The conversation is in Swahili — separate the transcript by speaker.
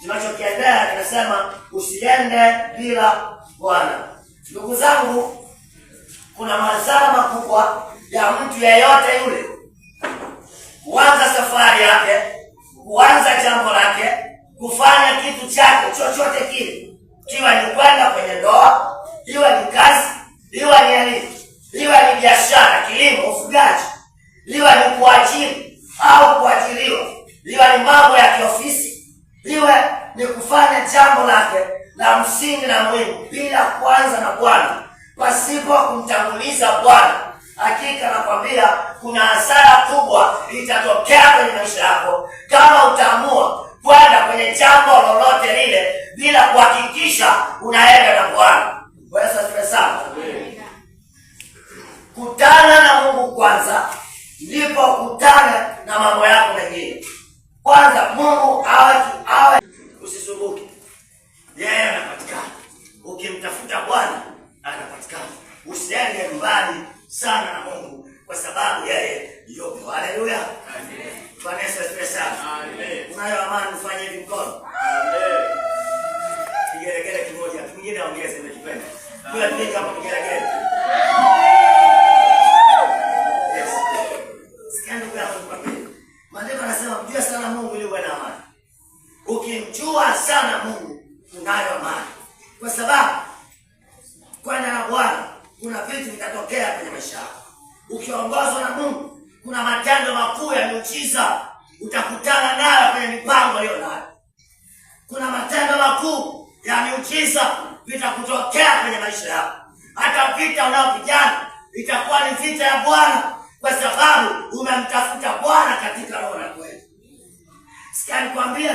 Speaker 1: tunachokiendea kinasema usiende bila Bwana. Ndugu zangu, kuna madhara makubwa ya mtu yeyote yule kuanza safari yake, kuanza jambo lake, kufanya kitu chake chochote kile, kiwa ni kwenda kwenye ndoa, iwe ni kazi, iwe ni elimu, iwe ni biashara, kilimo, ufugaji, iwe ni kuajiri au kuajiriwa, iwe ni mambo ya kiofisi, iwe ni kufanya jambo lake la msingi na muhimu bila kuanza na Bwana, pasipo kumtanguliza Bwana, hakika nakwambia kuna hasara kubwa itatokea kwenye maisha yako kama utaamua kwenda kwenye jambo lolote lile bila kuhakikisha unaenda na Bwana. Bwana asifiwe sana. Kutana na Mungu kwanza, ndipo kutana na mambo yako mengine. Kwanza Mungu awe usisumbuke. Yeye anapatikana. Ukimtafuta Bwana anapatikana. Usiende mbali sana na Mungu kwa sababu yeye yupo. Haleluya. Amen. Bwana Yesu asifiwe sana. Amen. Unayo amani, ufanye hivi mkono. Amen. Kigelegele kimoja, mwingine aongeze nimekipenda. Kwa nini kama kigelegele? Yes. Sikieni kwa hapo. Maandiko yanasema mjue sana Mungu ili uwe na amani. Ukimjua sana Mungu unayo amani. Kwa sababu kwenda na Bwana kuna vitu vitatokea kwenye maisha yako. Ukiongozwa na Mungu kuna matendo makuu ya miujiza utakutana nayo kwenye mipango hiyo nayo. Kuna matendo makuu ya miujiza vitakutokea kwenye maisha yako. Hata vita unaopigana itakuwa ni vita ya Bwana kwa sababu umemtafuta Bwana katika roho na kweli. Sikia nikwambie,